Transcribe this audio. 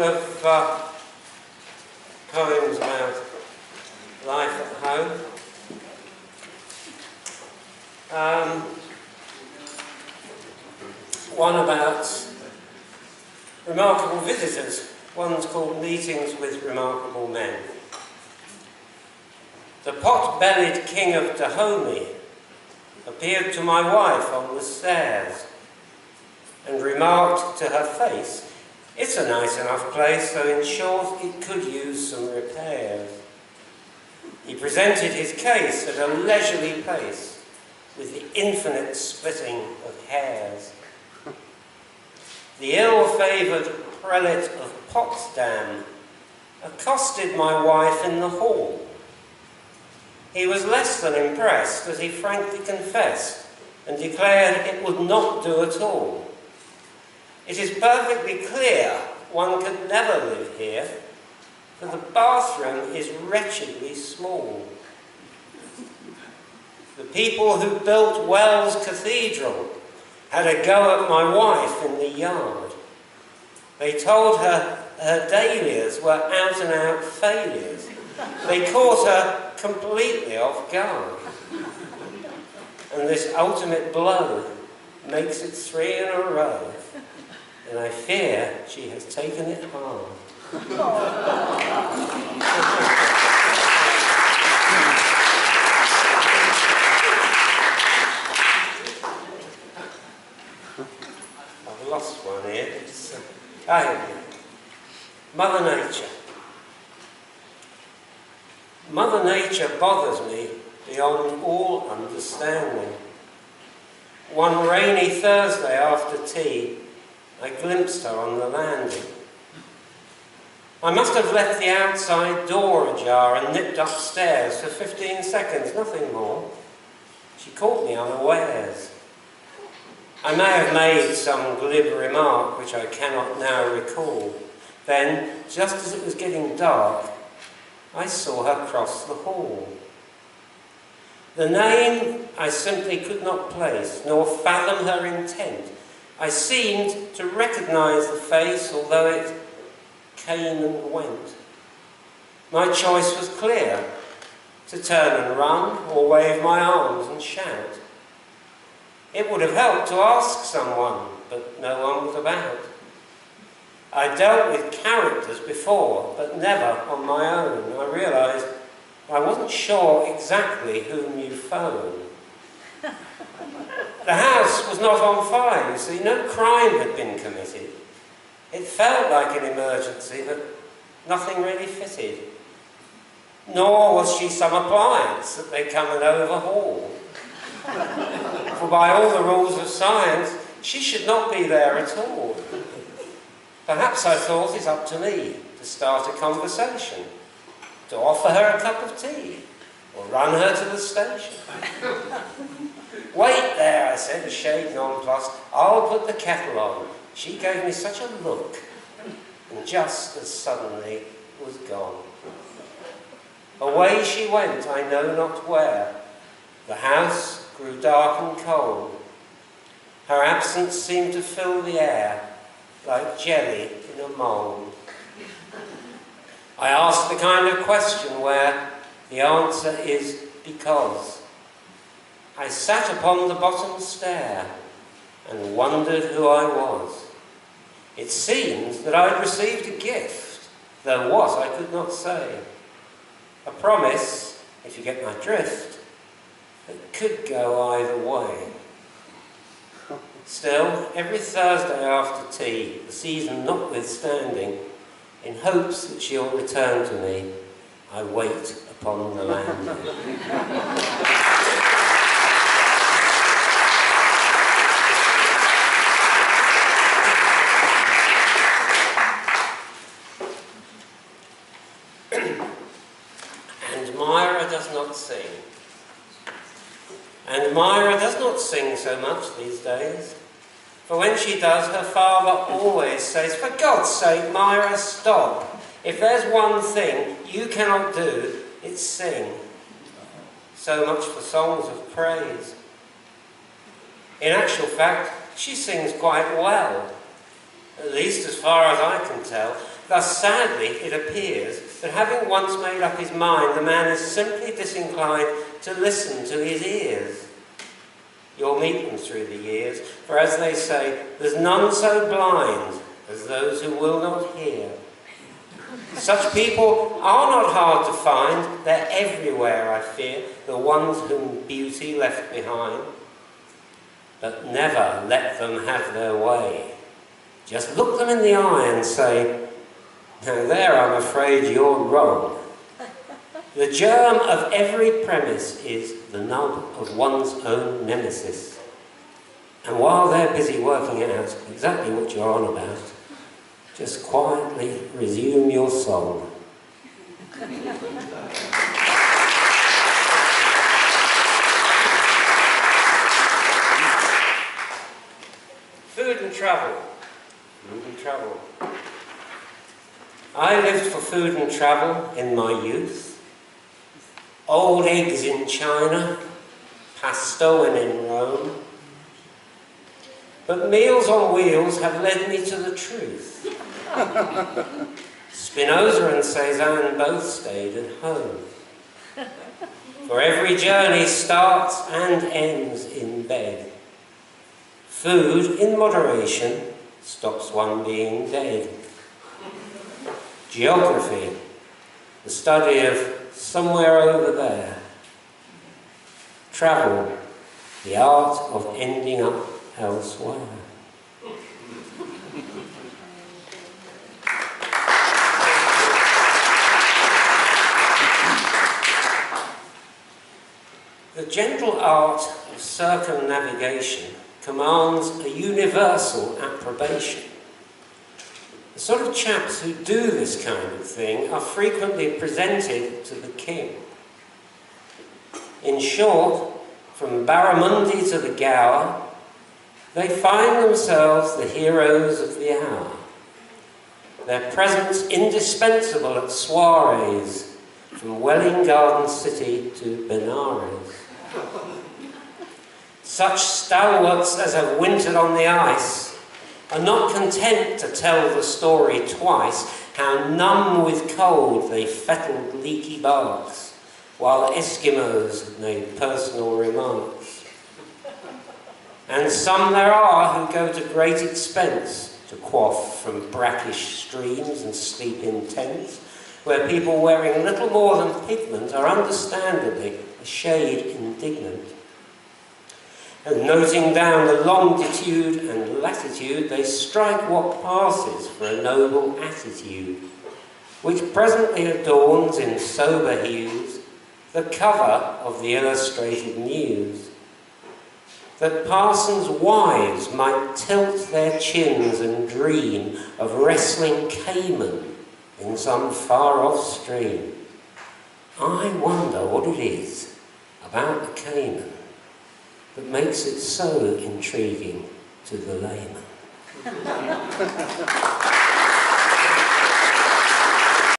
of poems about life at home. One about remarkable visitors. One's called Meetings with Remarkable Men. The pot-bellied king of Dahomey appeared to my wife on the stairs and remarked to her face, "It's a nice enough place, though in short it could use some repairs." He presented his case at a leisurely pace with the infinite splitting of hairs. The ill-favoured prelate of Potsdam accosted my wife in the hall. He was less than impressed, as he frankly confessed and declared it would not do at all. "It is perfectly clear one could never live here, for the bathroom is wretchedly small. The people who built Wells Cathedral had a go at my wife in the yard. They told her her dahlias were out-and-out failures. They caught her completely off guard. And this ultimate blow makes it 3 in a row, and I fear she has taken it hard." I've lost one here. Mother Nature. Mother Nature bothers me beyond all understanding. One rainy Thursday after tea, I glimpsed her on the landing. I must have left the outside door ajar and nipped upstairs for 15 seconds, nothing more. She caught me unawares. I may have made some glib remark which I cannot now recall. Then, just as it was getting dark, I saw her cross the hall. The name I simply could not place, nor fathom her intent. I seemed to recognise the face, although it came and went. My choice was clear, to turn and run, or wave my arms and shout. It would have helped to ask someone, but no one was about. I dealt with characters before, but never on my own. I realised I wasn't sure exactly whom you phoned. The house was not on fire, you see. No crime had been committed. It felt like an emergency, but nothing really fitted. Nor was she some appliance that they come and overhaul. For by all the rules of science, she should not be there at all. Perhaps I thought it up to me to start a conversation, to offer her a cup of tea, or run her to the station. "Wait there," I said, a shade nonplussed. "I'll put the kettle on." She gave me such a look, and just as suddenly was gone. Away she went, I know not where. The house grew dark and cold. Her absence seemed to fill the air, like jelly in a mould. I asked the kind of question where the answer is because. I sat upon the bottom stair and wondered who I was. It seems that I'd received a gift, though what I could not say. A promise, if you get my drift, that could go either way. Still, every Thursday after tea, the season notwithstanding, in hopes that she'll return to me, I wait upon the landing. And Myra does not sing. And Myra does not sing so much these days. For when she does, her father always says, "For God's sake, Myra, stop. If there's one thing you cannot do, it's sing." So much for songs of praise. In actual fact, she sings quite well. at least as far as I can tell. Thus, sadly, it appears that having once made up his mind, the man is simply disinclined to listen to his ears. You'll meet them through the years, for as they say, there's none so blind as those who will not hear. Such people are not hard to find, they're everywhere, I fear, the ones whom beauty left behind. But never let them have their way. Just look them in the eye and say, now there I'm afraid you're wrong. The germ of every premise is the nub of one's own nemesis. And while they're busy working out exactly what you're on about, just quietly resume your song. Food and travel. Food and travel. I lived for food and travel in my youth. Old eggs in China, pasto in Rome. But meals on wheels have led me to the truth. Spinoza and Cézanne both stayed at home. For every journey starts and ends in bed. Food, in moderation, stops one being dead. Geography, the study of somewhere over there. Travel, the art of ending up elsewhere. The gentle art of circumnavigation commands a universal approbation. The sort of chaps who do this kind of thing are frequently presented to the king. In short, from Barramundi to the Gower, they find themselves the heroes of the hour. Their presence indispensable at soirees, from Welling Garden City to Benares. Such stalwarts as have wintered on the ice are not content to tell the story twice, how numb with cold they fettled leaky barks, while Eskimos made personal remarks. And some there are who go to great expense to quaff from brackish streams and sleep in tents, where people wearing little more than pigment are understandably a shade indignant. And noting down the longitude and latitude, they strike what passes for a noble attitude, which presently adorns in sober hues the cover of the illustrated news. That parsons' wives might tilt their chins and dream of wrestling Cayman in some far-off stream. I wonder what it is about the Cayman that makes it so intriguing to the layman.